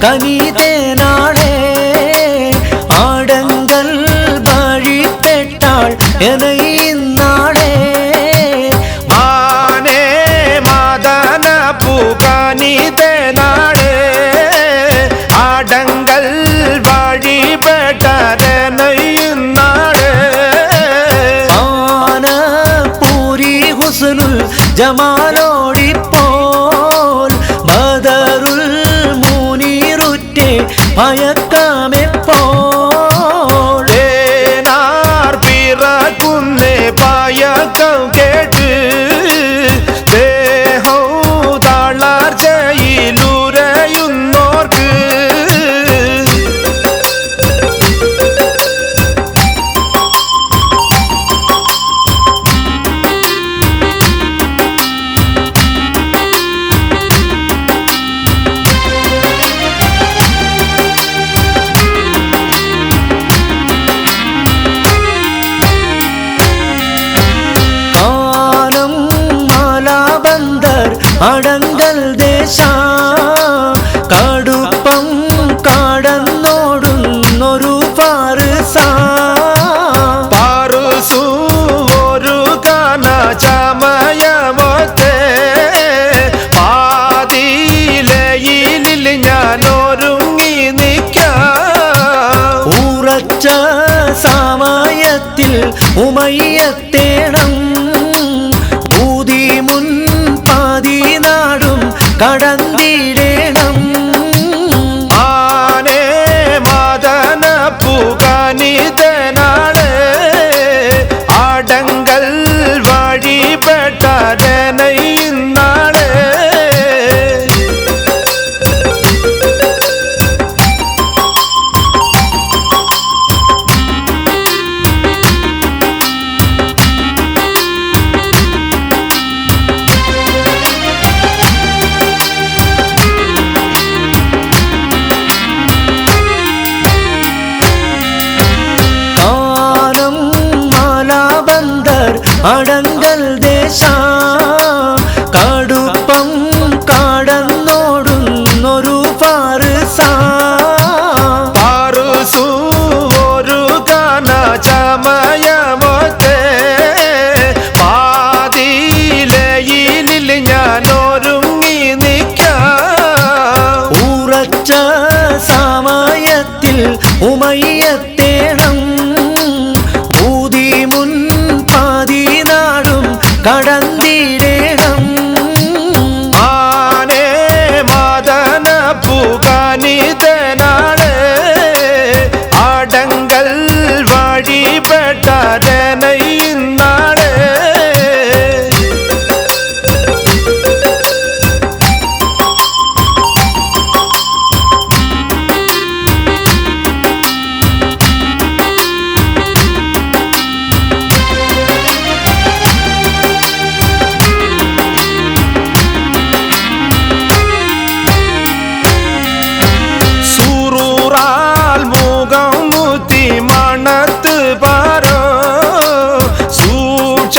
കനിതേനാളേ ആടങ്കൽ വഴിപ്പെട്ടാൾ എനയിന്നാളേ മാനേ മാദന പൂകനിതേനാളേ ആടങ്കൽ വഴിപ്പെട്ടാരെനയിന്നാളേ ആനപൂരി ഹുസ്നുൽ ജമാലോടിപ്പോൾ ബദറുൽ മുനീറുറ്റേ ഭയക്കാമെപ്പോൾ തേനാർ പിറക്കുന്നേ ഭയക്കം കേട്ട് ദേഹം തളർച്ചയിലുരയുന്നോർക്ക് അടങ്കൽ ദേശ കടുപ്പം കടന്നോടുന്നൊരു പാറുസു ഒരു കാന ചമയമൊത്തേ പാതിയിലയിൽ ഞാനൊരുങ്ങി നിൽക്കാം ഉറച്ച സമയത്തിൽ ഉമയ്യത്തേണം ഊതിമുൻ പതിനാടും കടന്നിടേണം ആനേ മാദന പൂകനിതനാളേ ആടങ്കൽ വഴിപ്പെട്ടാരെനയിന്നാളേ അടങ്കൽ ദേശ കടുപ്പം കടന്നോടുന്നൊരു പാറുസു ഒരു കാന ചമയമൊത്തേ പാതിയിലയിൽ ഞാനൊരുങ്ങി നിൽക്കാം ഉറച്ച സമയത്തിൽ ഉമയ്യത്തേണം ഊതിമുൻ പതിനാടും കടന്നിടേണം ആനേ മാദന പൂകനിതനാളേ ആടങ്കൽ വഴിപ്പെട്ടാരെനയിന്നാളേ മണത്ത് പാരോ സൂക്ഷ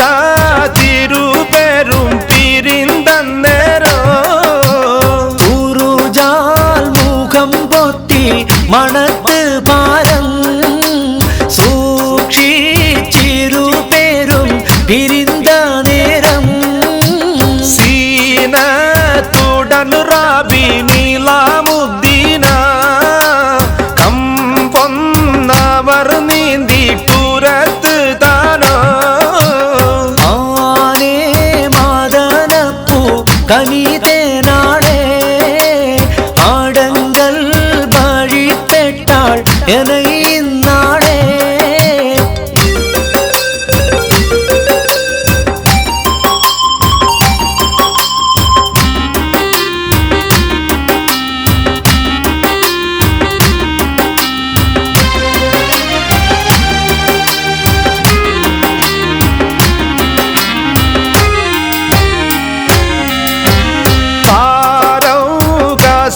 തിരുപെരും പിരിന്തന്നേരോ ഉറുജാൽ മുഖം പൊത്തി മണത്ത് പാരം സൂക്ഷിച്ചിരുപേരും പിരിന്ത നേരം സീനത്തുടൻ റാബി നീലാമുദ്ദീന അവർ നീന്തി പുറത്ത് താനോ ആനേ മാദനപ്പൂ കനിതേനാളേ ആടങ്കൽ വഴിപ്പെട്ടാൾ എനയിന്നാളേ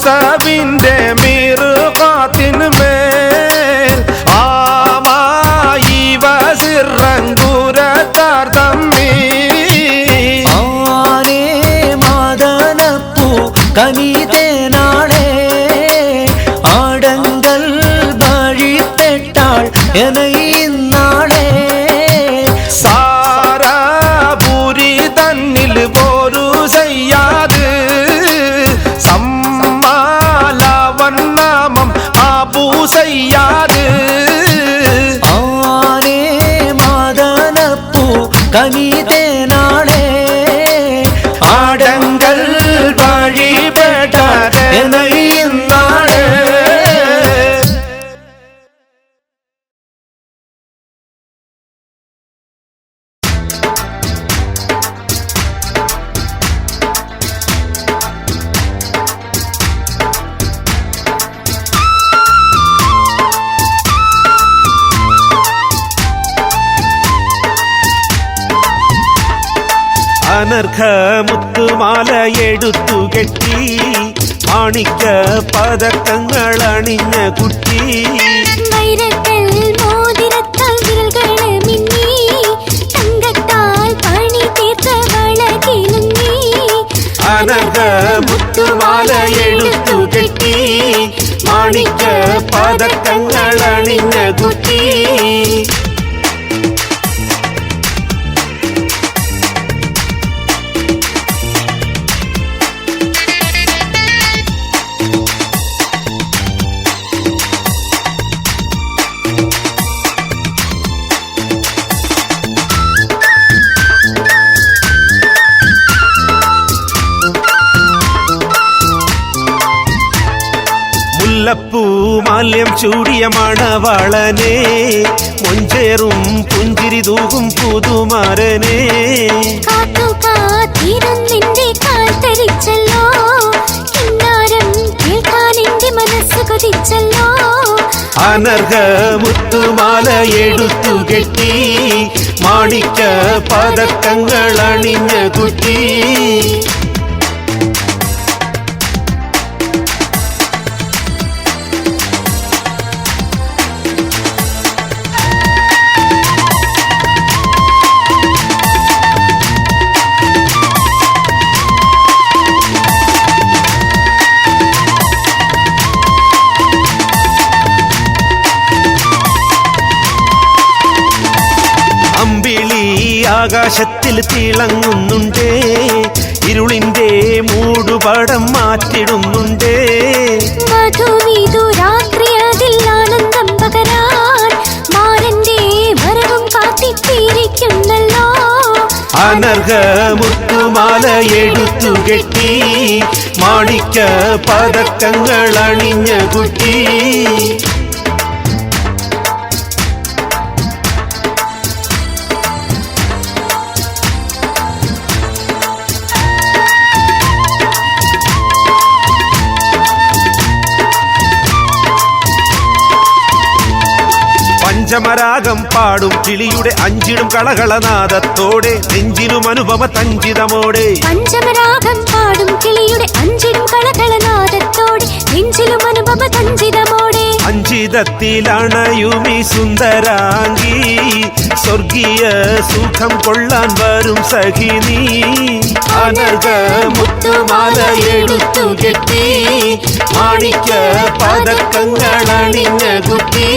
സബിന്റെ മീർഖാത്തിന്മേൽ എനയിന്നാളെ സാരാപുരി തന്നിൽ പോരു ചെയ്യാത് സമ്മാലവൻ നാമം ആബു സയ്യാദ് ആനേ മാദനപ്പൂ കനിതേനാളെ ആടങ്കൽ വഴിപെട്ട എനയിന്നാളെ അനർഘ മുത്തുമാല എടുത്തു കെട്ടി മാണിക്ക പതക്കങ്ങൾ അണിഞ്ഞ കുട്ടി വൈരക്കൽ മോതിരത്താൽ വിരൽകള് മിന്നി തങ്കത്താൽ പണി തീർത്ത വളകിലുങ്ങി അനർഘ മുത്തുമാല എടുത്തു കെട്ടി മാണിക്ക പതക്കങ്ങൾ അണിഞ്ഞ കുട്ടി മുല്ലപ്പൂമാല്യം ചൂടിയ മണവാളനെ മൊഞ്ചേറും പുഞ്ചിരി തൂകും പുതുമാരനെ കാത്തു കാത്തിരുന്നെന്റെ കാൽ തരിച്ചല്ലോ കിന്നാരം കേൾക്കാൻ എന്റെ മനസ്സ് കൊതിച്ചല്ലോ അനർഘ മുത്തുമാല എടുത്തു കെട്ടി മാണിക്ക പതക്കങ്ങൾ അണിഞ്ഞ കുട്ടി അമ്പിളി ആകാശത്തിൽ തിളങ്ങുന്നുണ്ടേ ഇരുളിന്റെ മൂടുപടം മാറ്റിടുന്നുണ്ടേ മധുവിധു രാത്രി അതിൽ ആനന്ദം പകരാൻ മാരന്റെ വരവും കാത്തിട്ടിരിക്കുന്നല്ലോ അനർഘ മുത്തുമാല എടുത്തു കെട്ടി മാണിക്ക പതക്കങ്ങൾ അണിഞ്ഞ കുട്ടി പഞ്ചമരാഗം പാടും കിളിയുടെ അഞ്ചിടും കളകളനാദത്തോടെ നെഞ്ചിലും അനുപമ തഞ്ചിതമോടെ പഞ്ചമരാഗം പാടും കിളിയുടെ അഞ്ചിടും കളകളനാദത്തോടെ നെഞ്ചിലും അനുപമ തഞ്ചിതമോടെ അഞ്ചിതത്തിലണയുമീ സുന്ദരാംഗി സ്വർഗീയ സുഖം കൊള്ളാൻ വരും സഖിനി അനർഘ മുത്തുമാല എടുത്തു കെട്ടി മാണിക്ക പതക്കങ്ങൾ അണിഞ്ഞ കുട്ടി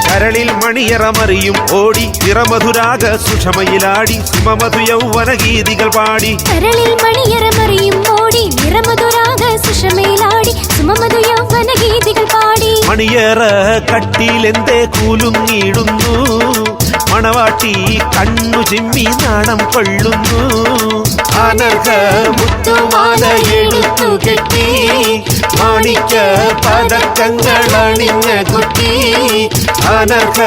കരളിൽ മണിയറമറിയും ഓടി നിറമധുരാഗ സുഷമയിലാടി സുമമധു യൗവന ഗീതികൾ പാടി കരളിൽ മണിയറമറിയും ഓടി നിറമധുരാഗ സുഷമയിലാടി സുമമധു യൗവന ഗീതികൾ പാടി മണിയറ കട്ടിലെന്തേ കൂലുങ്ങിടുന്നു മണവാട്ടി കണ്ണു ചിമ്മി നാണം കൊള്ളുന്നു അനർഘ മുത്തുമാല എടുത്തു കെട്ടി മാണിക്ക പതക്കങ്ങൾ അണിഞ്ഞ കുട്ടി അനർഘ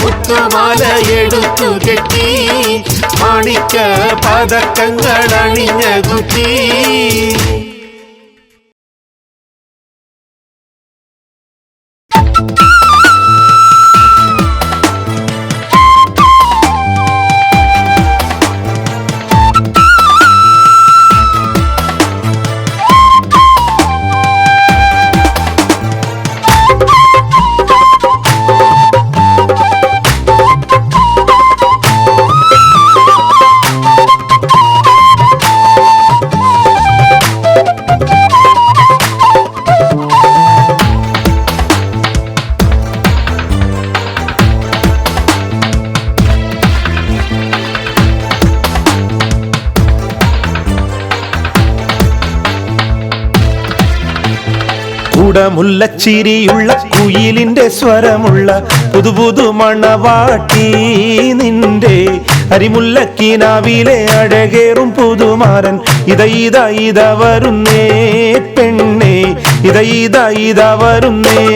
മുത്തുമാല എടുത്തു കെട്ടി മാണിക്ക പതക്കങ്ങൾ അണിഞ്ഞ കുട്ടി കൂടമുല്ലച്ചിരിയുള്ള കുയിലിന്റെ സ്വരമുള്ള പുതുപുതു മണവാട്ടി നിന്റെ അരിമുല്ലക്കിനാവിലെ അഴകേറും പുതുമാരൻ ഇത വരുന്നേ പെണ്ണേ ഇത വരുന്നേ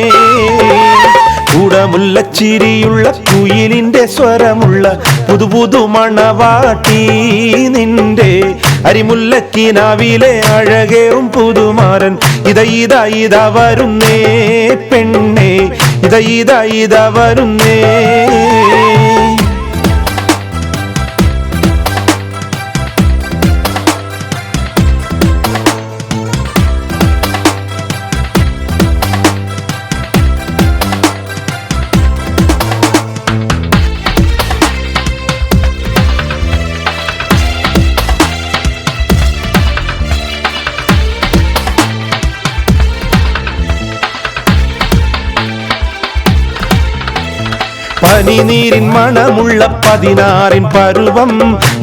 കൂടമുല്ലച്ചിരിയുള്ള കുയിലിന്റെ സ്വരമുള്ള പുതുപുതു മണവാട്ടി നിന്റെ അരിമുല്ലക്കിനാവിലെ അഴകേറും പുതുമാരൻ ഇത വരുന്നേ പെണ്ണേ ഇത വരുന്നേ പനിനീരിൻ മണമുള്ള 16 പരുവം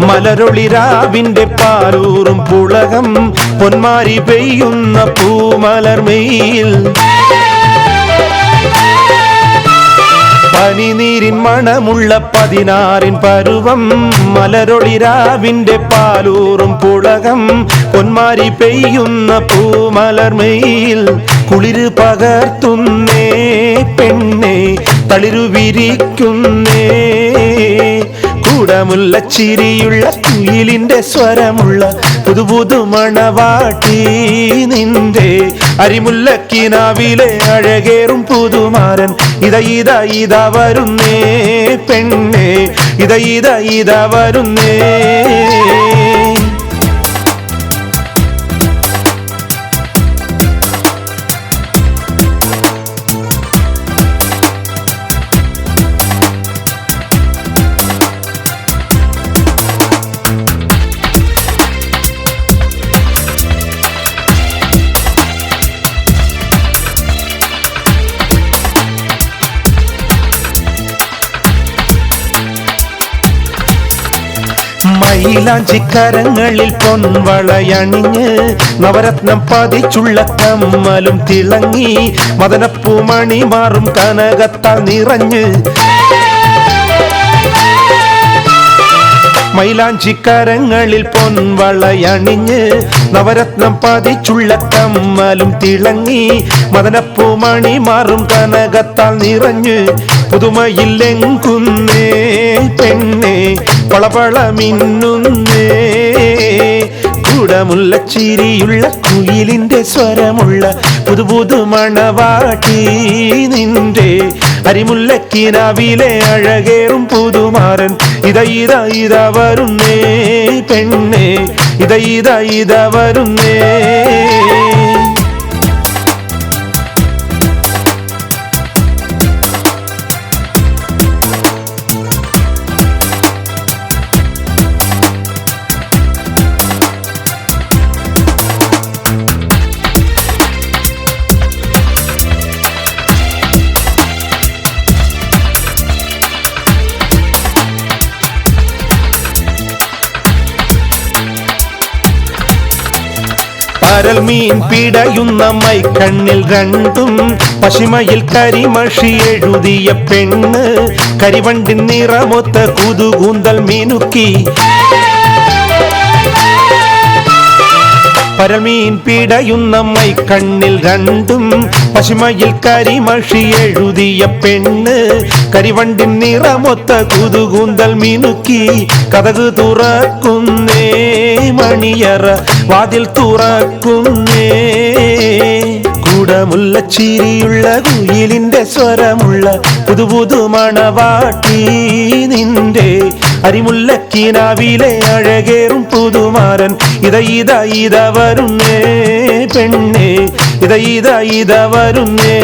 മലരൊളിരാവിന്റെ പാലൂറും പുളകം പൊന്മാരി പെയ്യുന്ന പൂമലർമയിൽ പനിനീരിൻ മണമുള്ള 16 പരുവം മലരൊളിരാവിന്റെ പാലൂറും പുളകം പൊന്മാരി പെയ്യുന്ന പൂമലർമയിൽ കുളിര് പകർത്തുന്നേ പെണ്ണേ തളിരു വിരിക്കുന്നേ കൂടമുല്ലച്ചിരിയുള്ള കുയിലിന്റെ സ്വരമുള്ള പുതുപുതു മണവാട്ടി നിന്റെ അരിമുല്ലക്കിനാവിലെ അഴകേറും പുതുമാരൻ ഇത വരുന്നേ പെണ്ണേ ഇത വരുന്നേ മൈലാഞ്ചിക്കരങ്ങളിൽ പൊൻവളയണിഞ്ഞ് നവരത്നം പതിച്ചുള്ള കമ്മലും തിളങ്ങി മദനപ്പൂമണി മാറും കനകത്താൽ നിറഞ്ഞ് മൈലാഞ്ചിക്കരങ്ങളിൽ പൊൻവളയണിഞ്ഞ് നവരത്നം പതിച്ചുള്ള കമ്മലും തിളങ്ങി മദനപ്പൂമണി മാറും കനകത്താൽ നിറഞ്ഞ് പുതുമയില്ലെങ്കുന്നേ പെണ്ണേ പളപള മിന്നുന്നേ കൂടമുല്ലച്ചിരിയുള്ള കുയിലിന്റെ സ്വരമുള്ള പുതുപുതു മണവാട്ടി നിന്റെ അരിമുല്ലക്കിനാവിലെ അഴകേറും പുതുമാരൻ ഇത വരുന്നേ പെണ്ണേ ഇത വരുന്നേ പരൽമീൻ പിടയുന്ന മൈക്കണ്ണിൽ രണ്ടും പശിമയിൽ കരിമഷി എഴുതിയ പെണ്ണ് കരിവണ്ടിൻ നിറമൊത്ത കുതുകൂന്തൽ മിനുക്കി പരൽമീൻ പിടയുന്ന മൈക്കണ്ണിൽ രണ്ടും പശിമയിൽ കരിമഷി എഴുതിയ പെണ്ണ് കരിവണ്ടിൻ നിറമൊത്ത കുതുകൂന്തൽ മിനുക്കി കതക് തുറക്കുന്നേ മണിയറ വാതിൽ തുറക്കുന്നേ കൂടമുല്ലച്ചിരിയുള്ള കുയിലിന്റെ സ്വരമുള്ള പുതുപുതു മണവാട്ടി നിന്റെ അരിമുല്ലക്കിനാവിലെ അഴകേറും പുതുമാരൻ ഇത വരുന്നേ പെണ്ണേ ഇത വരുന്നേ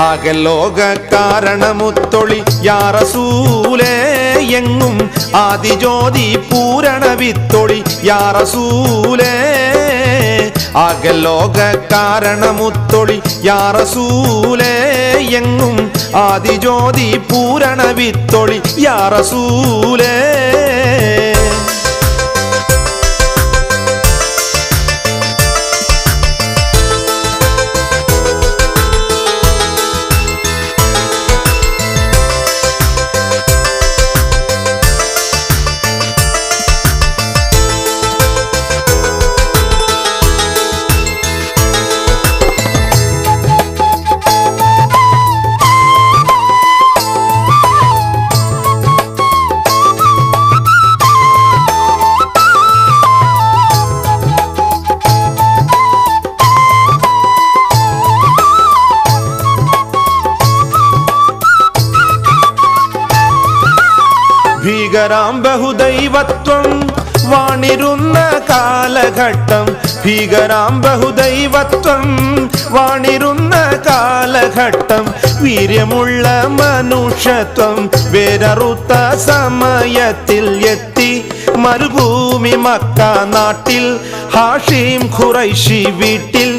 ആകെ ലോക കാരണമുത്തൊളി യാ റസൂലേ എങ്ങും ആദിജ്യോതി പൂരണ വിത്തൊളി യാ റസൂലേ ആകെ ലോക കാരണമുത്തൊളി യാ റസൂലേ എങ്ങും ആദിജ്യോതി പൂരണ വിത്തൊളി യാ റസൂലേ ഭീകരാം ബഹുദൈവത്വം വാണിരുന്ന കാലഘട്ടം ഭീകരാം ബഹുദൈവത്വം വാണിരുന്ന കാലഘട്ടം വീര്യമുള്ള മനുഷ്യത്വം വേരറുത്ത സമയത്തിൽ എത്തി മരുഭൂമി മക്ക നാട്ടിൽ ഹാഷിം ഖുറൈശി വീട്ടിൽ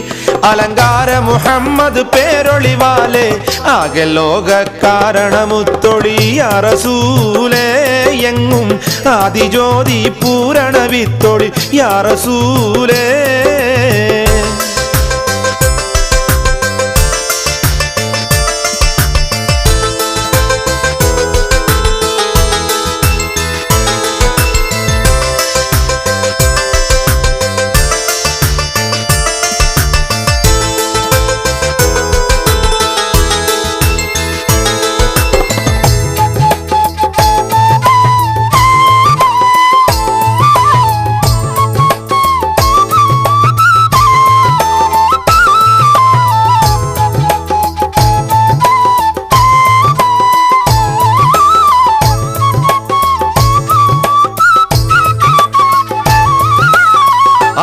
അലങ്കാര മുഹമ്മദ് പേരൊളിവാലെ ആകെ ലോക കാരണമുത്തൊളി യാ റസൂലേ എങ്ങും ആദിജ്യോതി പൂരണ വിത്തൊളി യാ റസൂലേ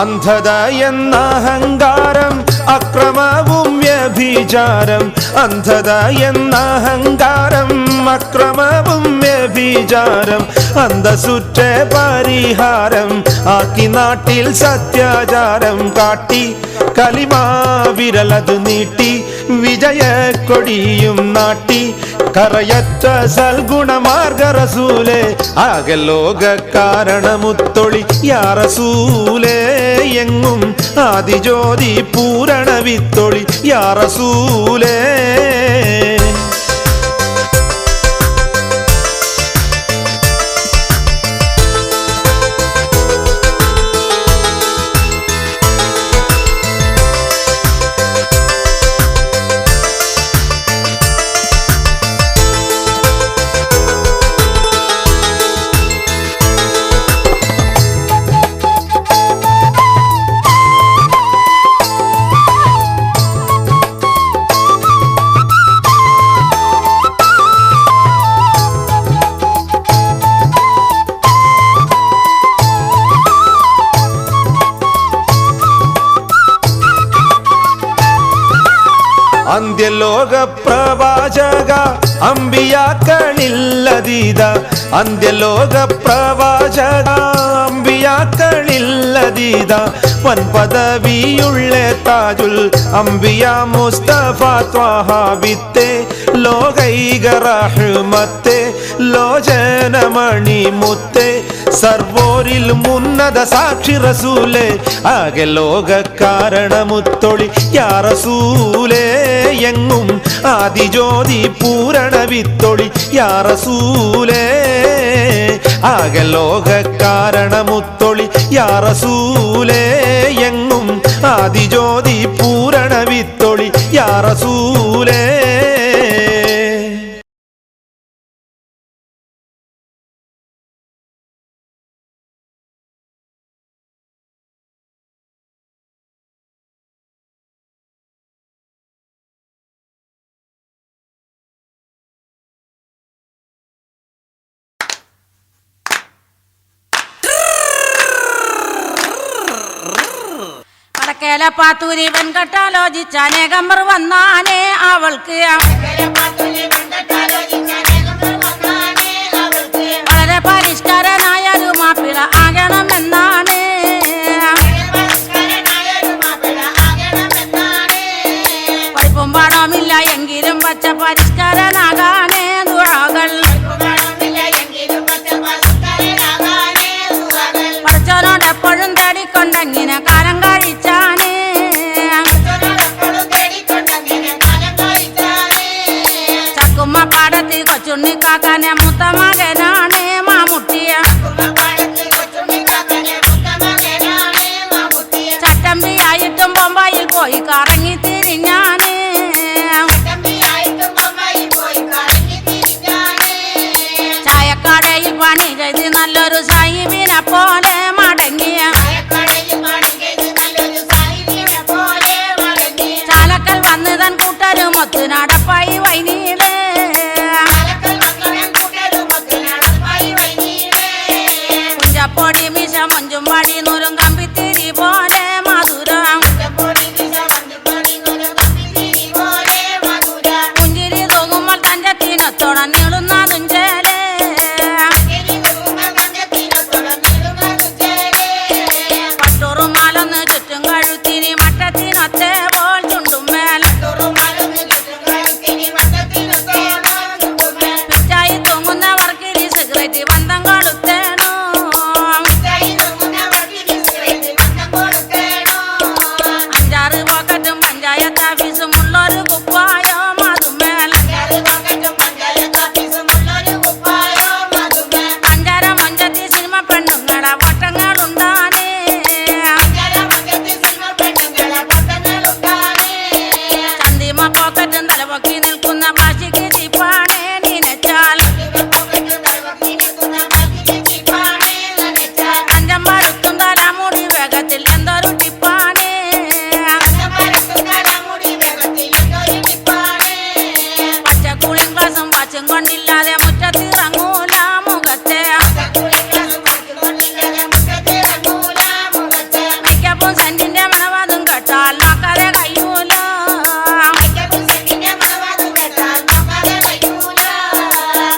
അന്ധത എന്ന അഹങ്കാരം അക്രമവും വ്യഭിചാരം അന്ധത എന്ന അഹങ്കാരം അക്രമവും വ്യഭിചാരം അന്തസുറ്റ പരിഹാരം ആക്കി നാട്ടിൽ സത്യാചാരം കാട്ടി കലിമാ വിരലത് നീട്ടി വിജയ കൊടിയും നാട്ടി കറയറ്റ സൽഗുണമാർഗ റസൂലേ ആകെ ലോക കാരണമുത്തൊളി യാ റസൂലേ എങ്ങും ആദിജ്യോതി പൂരണ വിത്തൊളി യാ റസൂലേ അന്ത്യലോക പ്രവാചക അമ്പിയാക്കളില്ലതീത അന്ത്യലോക പ്രവാചക അമ്പിയാക്കളില്ലതീത വൻപദവിയുള്ള താജുൽ അംബിയ മുസ്തഫ ത്വാഹ വിത്തെ ലോകൈക റഹ്മത്തെ ലോചനമണി മുത്തെ സർവോരിൽ ഉന്നത സാക്ഷി റസൂലേ ആകെ ലോക കാരണമുത്തൊളി യാ റസൂലേ എങ്ങും ആദിജ്യോതി പൂരണ വിത്തൊളി യാ റസൂലേ ആകെ ലോക കാരണമുത്തൊളി യാ റസൂലേ എങ്ങും ആദിജ്യോതി പൂരണ വിത്തൊളി യാ റസൂലേ കേലപ്പാത്തൂരി വെൺകട്ടാലോചിച്ചാനേകമ്പർ വന്നാനേ അവൾക്ക് വളരെ പരിഷ്കാരനായൊരു മാപ്പിള ആകണമെന്നാണ് പഠിപ്പും പാടമില്ല എങ്കിലും പച്ച പരിഷ്കാരനാകാനേ ദുആകൾ പഠിച്ചവനോട് എപ്പോഴും തേടിക്കൊണ്ടെങ്ങനെ കാലം കഴിച്ചാണ് ചക്കുമ്മ പാടത്തിൽ കൊച്ചുണ്ണിക്കാക്കാനെ മൂത്ത മകനാണ് മാമുട്ടിയ ചട്ടമ്പിയായിട്ടും ബൊമ്പായിൽ പോയി കറങ്ങി തിരിഞ്ഞാണ് ചായക്കടയിൽ പണി ചെയ്ത് നല്ലൊരു സാഹിബിനെ പോലെ മടങ്ങിയ ചാലക്കൽ വന്ന് തൻ കൂട്ടരുമൊത്ത് നടപ്പായി വൈനീട് കുഞ്ചപ്പൊടി മിശ മഞ്ചും പടി നൂലും കമ്പിത്തിരി പോലെ മധുരം പുഞ്ചിരി തൂങ്ങുമ്പോൾ തഞ്ചത്തിനൊത്തോളം നീളുന്നതും ചേലേ പട്ടുറുമാലൊന്ന് ചുറ്റും കഴുത്തിനി മട്ടത്തിനൊത്തേ പോൽ ചുണ്ടുമേൽ പിച്ചായി തൂങ്ങുന്നവർക്കിനി സിഗരറ്റ് ബന്ധം കൊളുത്തേണു അഞ്ചാറ് പോക്കറ്റും പഞ്ചായത്ത് ഓഫീസും ഉള്ളൊരു കുപ്പായോ മധുമേൽ അഞ്ചര മഞ്ചത്തി സിനിമ പെണ്ണുങ്ങളെ വട്ടങ്ങളുണ്ടാനേ ചന്തിമ പോക്കറ്റും തലപൊക്കി നിൽക്കുന്ന ഭാഷയ്ക്ക് ചിപ്പാണേ നീനച്ചാൽ അഞ്ചം പരുത്തും തലമുടി വേഗത്തിൽ എന്തൊരു ടിപ്പാണേ പച്ചക്കുളിയും ഗ്ലാസും പച്ചും കൊണ്ടില്ലാതെ മുറ്റത്തിറങ്ങൂല മുഖത്തെ മിക്കപ്പും സെന്റിന്റെ മണവാതും കേട്ടാൽ നോക്കാതെ കഴിയൂല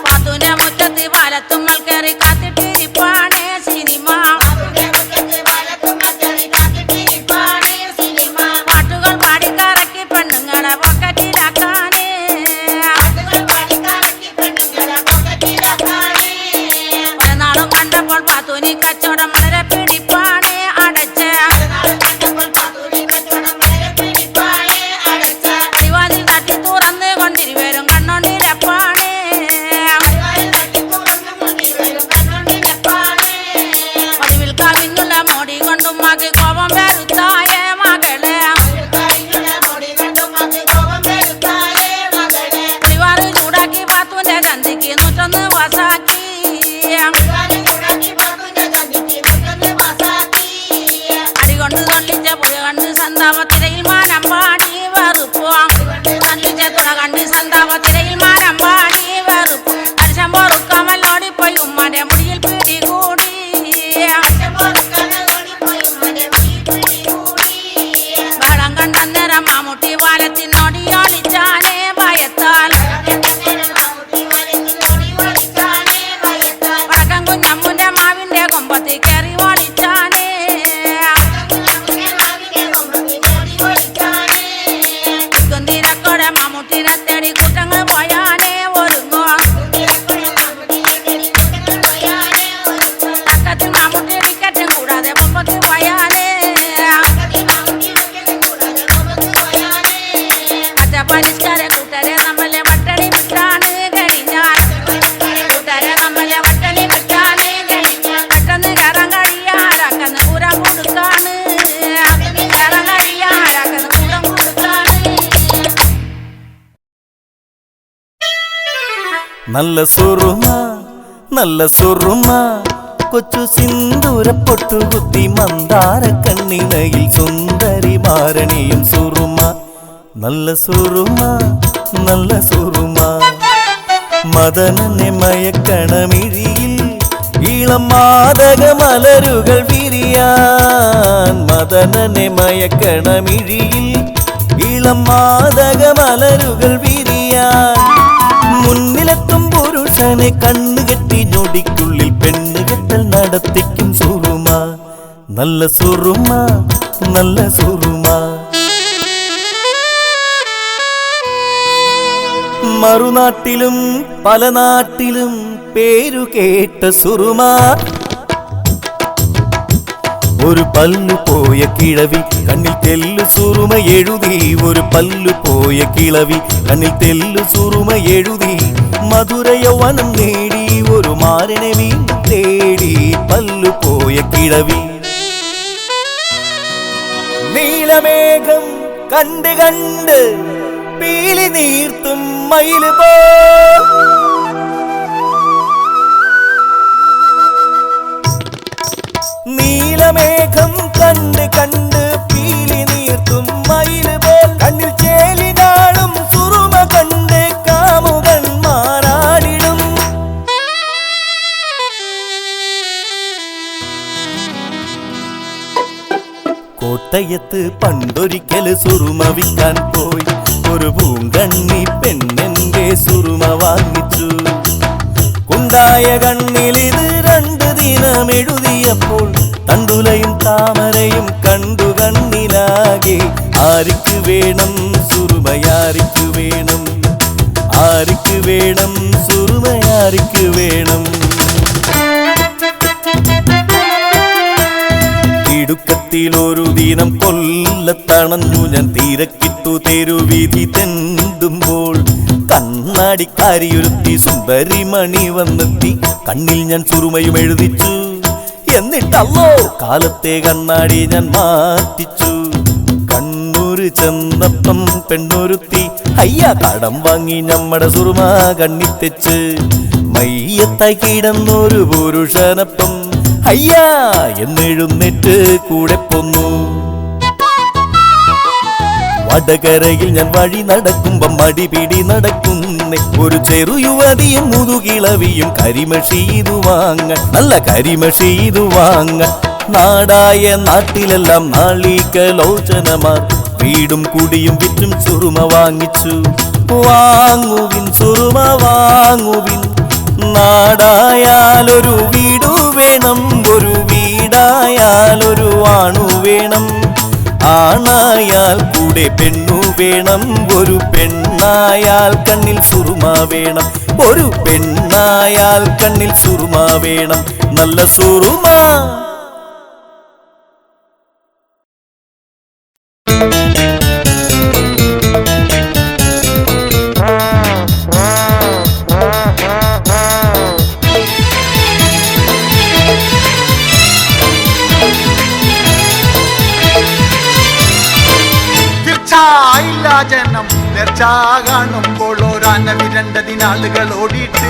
പാത്തുന്റെ മുറ്റത്ത് പാലത്തുമ്മൽ കയറി കാത്തിട്ടിരിപ്പാണേ സിനിമ പാട്ടുകൾ പാടിക്കറക്കി പെണ്ണുങ്ങളെ പോക്കറ്റിലാക്കാനേ ഒരു നാളും കണ്ടപ്പോൾ പാത്തൂനി കച്ചവടം വളരെ പിടിപ്പാണേ അടച്ച് അടിവാതിൽ തട്ടി തുറന്ന് കൊണ്ടിരുവരും കണ്ണോണ്ടിരപ്പാണേ ഒടുവിൽ കവിഞ്ഞുള്ള മോടി കൊണ്ടും മക് കോപം വരുത്തായ മകളെ അടിവാറ് ചൂടാക്കി പാത്തൂന്റെ ചന്തിക്ക് 101 വസാക്കി അടികൊണ്ട് തൊള്ളിച്ച പുഴ കണ്ട് സന്താപത്തിരയിൽ മാനം പാടി വെറുപ്പോ തള്ളിച്ച തുഴ കണ്ട് സന്താപത്തിരയിൽ മാനം പാടി വെറുപ്പോ അരിശം പൊറുക്കാമല്ലോടിപ്പോയി ഉമ്മാന്റെ മുടിയിൽ പിടികൂടി ബഹളം കണ്ട നേരം മാമുട്ടി പാലത്തിനോടിയോളിച്ചാനേ ഭയത്താൽ വടക്കം കുഞ്ഞമ്മുന്റെ മാവിന്റെ കൊമ്പത്തി കയറി ഓളിച്ചാനേ കുന്തിരക്കോടെ മാമുട്ടിനെ തേടി കൂട്ടങ്ങൾ പോയാനേ ഒരുങ്ങോ തക്കത്തിൽ മാമുട്ടി ടിക്കറ്റും കൂടാതെ കൊമ്പത്ത് പോയാനേ പച്ച പരിഷ്കാരെ കൂട്ടരെ നമ്മളെ വട്ടണി വിട്ടാണ് കഴിഞ്ഞാൽ കൂട്ടരെ നമ്മളെ വട്ടണി വിട്ടാണ് കഴിഞ്ഞാൽ പെട്ടെന്ന് കയറാൻ കഴിയാരാക്കന്ന് പൂരം കൊടുക്കാണ് കയറാൻ കഴിയാരാക്കന്ന് പൂരം കൊടുക്കാണ് നല്ല സുറുമ കൊച്ചു സിന്ദൂര പൊട്ടുകുത്തി മന്ദാര കണ്ണിണയിൽ സുന്ദരി മാരണിയും സുറുമ നല്ല സുറുമ മദനനെ മയക്കണമിഴിയിൽ ഇളം മാതക മലരുകൾ വിരിയാൻ മദനനെ മയക്കണമിഴിയിൽ ഇളം മാതകമലരുകൾ വിരിയാൻ മുന്നിലെത്തും പുരുഷനെ കണ്ണുകെട്ടി ഞൊടിക്കുള്ളിൽ പെണ്ണുകെട്ടൽ നടത്തിക്കും സുറുമ നല്ല സുറുമ നല്ല സുറുമ മറുനാട്ടിലും പല നാട്ടിലും പേരു കേട്ട സുറുമ ഒരു പല്ലു പോയ കിഴവി കണ്ണിൽ തെല്ലു സുറുമ എഴുതി ഒരു പല്ലു പോയ കിളവി കണ്ണിൽ തെല്ലു സുറുമ എഴുതി മധുര യൗവനം നേടി ഒരു മാരനെ വീണ്ടും തേടി പല്ലു പോയ കിഴവി നീലമേഘം കണ്ട് കണ്ട് പീലി നീർത്തും മയില് പോ നീലമേഘം കണ്ട് കണ്ട് പീലി നീർത്തും മയില് പോൽ കണ്ണിൽ ചേലി നാളും സുറുമ കണ്ട് കാമുകൻ മാറാടിടും കോട്ടയത്ത് പണ്ടൊരിക്കല് സുറുമ വിൽക്കാൻ പോയി ഒരു പൂങ്കണ്ണി പെണ്ണെന്റെ സുറുമ വാങ്ങിച്ചു കുണ്ടായ കണ്ണിലിത് 2 ദിനം എഴുതിയപ്പോൾ തണ്ടുലയും താമരയും കണ്ടു കണ്ണിലാകെ ആർക്ക് വേണം സുറുമയാർക്ക് വേണം ആർക്ക് വേണം സുറുമയാർക്ക് വേണം ഇടുക്കത്തിലൊരു ദിനം കൊല്ലത്തണഞ്ഞു ഞാൻ തിരക്കിട്ടു തെരുവീതി തെണ്ടുമ്പോൾ കണ്ണാടിക്കാരിയൊരുത്തി സുന്ദരി മണി വന്നെത്തി കണ്ണിൽ ഞാൻ സുറുമയും എഴുതിച്ചു എന്നിട്ടല്ലോ കാലത്തെ കണ്ണാടി ഞാൻ മാറ്റിച്ചു കണ്ണൂര് ചെന്നപ്പം പെണ്ണൊരുത്തി അയ്യ കടം വാങ്ങി നമ്മടെ സുറുമ കണ്ണിത്തെച്ച് മയ്യത്തായി കിടന്നൊരു പുരുഷനപ്പം അയ്യാ എന്നെഴുന്നിട്ട് കൂടെ പോന്നു വടകരയിൽ ഞാൻ വഴി നടക്കുമ്പം മടിപിടി നടക്കുന്നേ ഒരു ചെറു യുവതിയും മുതുകിളവിയും കരിമഷി ഇത് വാങ്ങ നല്ല കരിമഷി ഇത് വാങ്ങ നാടായ നാട്ടിലെല്ലാം നാളികലോചനമാർ വീടും കുടിയും വിറ്റും സുറുമ വാങ്ങിച്ചു വാങ്ങുവിൻ സുറുമ വാങ്ങുവിൻ നാടായാലൊരു വീടു വേണം ഒരു വീടായാലൊരു ആണു വേണം ആണായാൽ കൂടെ പെണ്ണു വേണം ഒരു പെണ്ണായാൽ കണ്ണിൽ സുറുമ വേണം ഒരു പെണ്ണായാൽ കണ്ണിൽ സുറുമ വേണം നല്ല സുറുമ ജനം നേർച്ച കാണുമ്പോൾ ഓരാന വിരണ്ടതിനാളുകൾ ഓടിയിട്ട്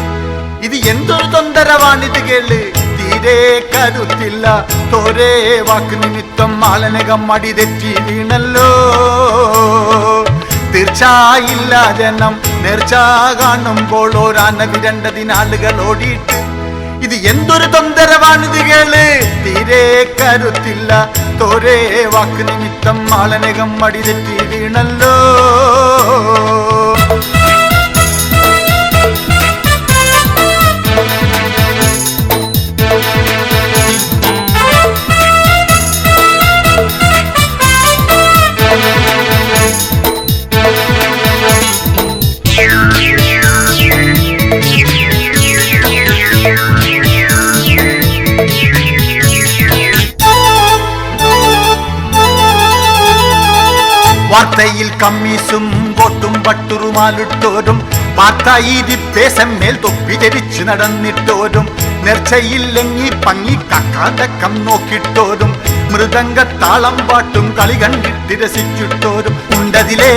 ഇത് എന്തൊരു തൊന്തരവാണിത് കേള് തീരെ കരുത്തില്ല തോരേ വാക്ക് നിമിത്തം മാലനകം മടി തെറ്റി വീണല്ലോ തീർച്ചയില്ല ജനം നേർച്ച കാണുമ്പോൾ ഓരാന വിരണ്ടതിനാളുകൾ ഓടിയിട്ട് ഇത് എന്തൊരു തൊന്തരവാണിത് കേള് തീരെ കരുത്തില്ല തോരേ വാക്ക് നിമിത്തം മാലനകം മടി തെറ്റി വീണല്ലോ വാർത്തയിൽ കമ്മീസും കോട്ടും പട്ടുറുമാലിട്ടോരും വാർത്തയിരി പേസമ്മേൽ തൊപ്പി ധരിച്ച് നടന്നിട്ടോരും നേർച്ചയില്ലെങ്ങി പങ്ങി കക്കാതക്കം നോക്കിട്ടോരും മൃദംഗത്താളം പാട്ടും കളി കണ്ടിട്ട് രസിച്ചിട്ടോരും ഉണ്ടതിലേ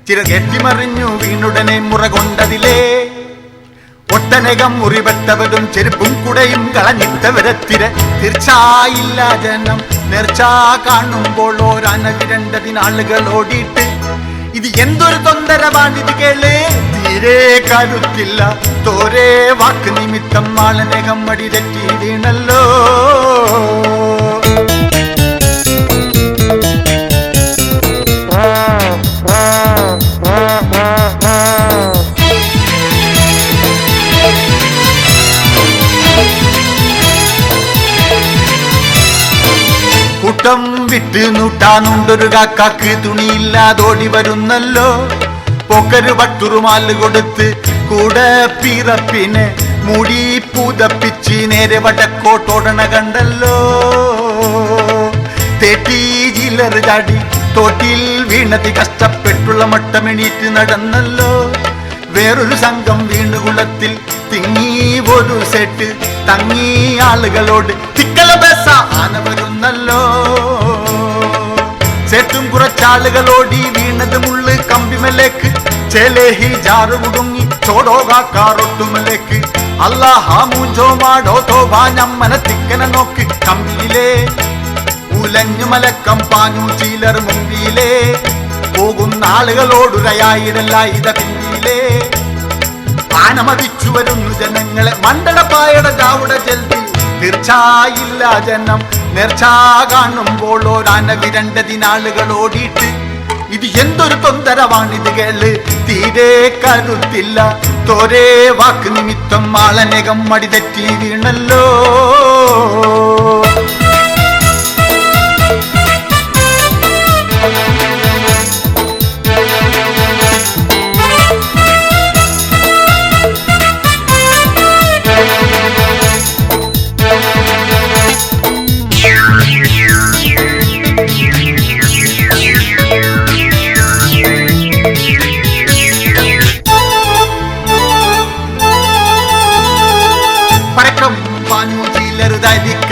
ചിറകെട്ടിമറിഞ്ഞു വീണുടനെ മുറ കൊണ്ടതിലേ ഒട്ടനകം മുറിവെട്ടവരും ചെരുപ്പും കുടയും കളഞ്ഞിട്ടവരെത്തിര തീർച്ചയില്ല ജനം നേർച്ച കാണുമ്പോൾ ഓരാന വിരണ്ടതിനാളുകൾ ഓടിയിട്ട് ഇത് എന്തൊരു തൊന്തരവാണിത് കേള് തീരെ കരുത്തില്ല തോരേ വാക്ക് നിമിത്തം മാലനകം മടി തെറ്റി വീണല്ലോ വിട്ട് നൂട്ടാനുണ്ടൊരു കാക്കാക്ക് തുണിയില്ലാതോടി വരുന്നല്ലോ. പോക്കര് പട്ടുറുമാല് കൊടുത്ത് കൂടെ പിറപ്പിനെ മുടി പുതപ്പിച്ച് നേരെ വടക്കോട്ടോടണ കണ്ടല്ലോ. തേട്ടി ജിലർ ചാടി തോട്ടിൽ വീണതി കഷ്ടപ്പെട്ടുള്ള മട്ടമെണീറ്റ് നടന്നല്ലോ. വേറൊരു സംഘം വീണുകുളത്തിൽ തിങ്ങി ഒരു സെറ്റ് തങ്ങി ആളുകളോട് തിക്കല ബസ ആന വരുന്നല്ലോ. സെറ്റും കുറച്ചാളുകളോടി വീണത് മുള്ള് കമ്പിമലേക്ക് ചേലേഹി ജാറ് കുടുങ്ങി ചോടോകാക്കാറൊട്ടുമലേക്ക്. അല്ലാഹാ മൂഞ്ചോ മാടോ തോബാ ഞമ്മന തിക്കനെ നോക്ക് കമ്പിയിലേ ഉലഞ്ഞു മലക്കം പാഞ്ഞു ചീലർ മുമ്പിലേ. പോകുന്ന ആളുകളോടുരയായിരല്ല ഇത പിന്നിലേ. ആന മതിച്ചു വരുന്നു ജനങ്ങളെ മണ്ടട പായട ചാവുട ജൽദി. തീർച്ചയില്ല ജനം നേർച്ച കാണുമ്പോൾ ഒരാന വിരണ്ടതിനാളുകളോടിയിട്ട് ഇത് എന്തൊരു തൊന്തരവാണിത് കേള്. തീരെ കരുത്തില്ല തോരേ വാക്ക് നിമിത്തം ആളനേകം മടി തെറ്റി വീണല്ലോ.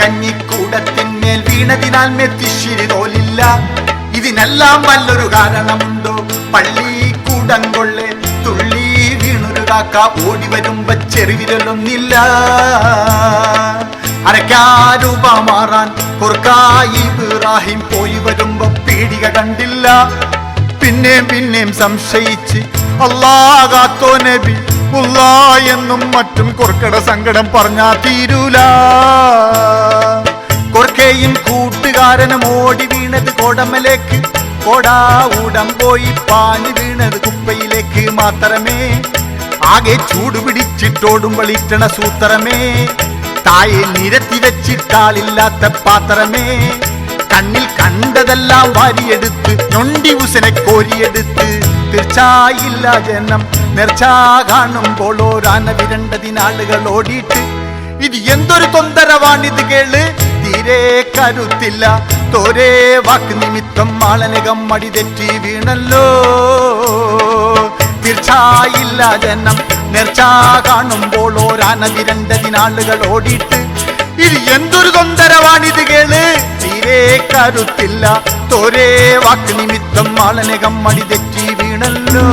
കഞ്ഞിക്കൂടത്തിന്മേൽ വീണതിനാൽ മെത്തിശ്ശിരി തോലില്ല. ഇതിനെല്ലാം വല്ലൊരു കാരണമുണ്ടോ? പള്ളിക്കൂടം കൊള്ളെ തുള്ളി വീണൊരു കാക്ക ഓടി വരുമ്പോ ചെറിവിരലൊന്നില്ല. അരക്കാരൂപ മാറാൻ കൊർക്കായി ഇബ്രാഹിം പോയി വരുമ്പോ പീടിക കണ്ടില്ല. പിന്നെയും സംശയിച്ച് അല്ലാഹ് നബി എന്നും മറ്റും കൊർക്കട സങ്കടം പറഞ്ഞാ തീരൂല. കൊർക്കയും കൂട്ടുകാരനും ഓടി വീണത് കോടമലേക്ക്. കോടാ ഊടം പോയി പാഞ്ഞു വീണത് കുപ്പയിലേക്ക് മാത്രമേ. ആകെ ചൂട് പിടിച്ചിട്ടോടും വളിറ്റണ സൂത്രമേ. തായെ നിരത്തി വെച്ചിട്ടാളില്ലാത്ത പാത്രമേ. കണ്ണിൽ കണ്ടതെല്ലാം വാരിയെടുത്ത് നൊണ്ടി ഉസനെ കോരിയെടുത്ത്. തീർച്ചയില്ല ജനം നേർച്ച കാണുമ്പോൾ ഒരാന വിരണ്ടതിനാളുകൾ ഓടിയിട്ട് ഇത് എന്തൊരു തൊന്തരവാണിത് കേള്. തീരെ കരുത്തില്ല തോരേ വാക്ക് നിമിത്തം ആളനകം മടി തെറ്റി വീണല്ലോ. തീർച്ചയില്ല ജനം നേർച്ച കാണുമ്പോൾ ഒരാന വിരണ്ടതിനാളുകൾ ഓടിയിട്ട് ഇത് എന്തൊരു തൊന്തരവാണിത് കേള്. തീരെ കരുത്തില്ല തോരേ വാക്ക് നിമിത്തം ആളനകം മടി തെറ്റി വീണല്ലോ.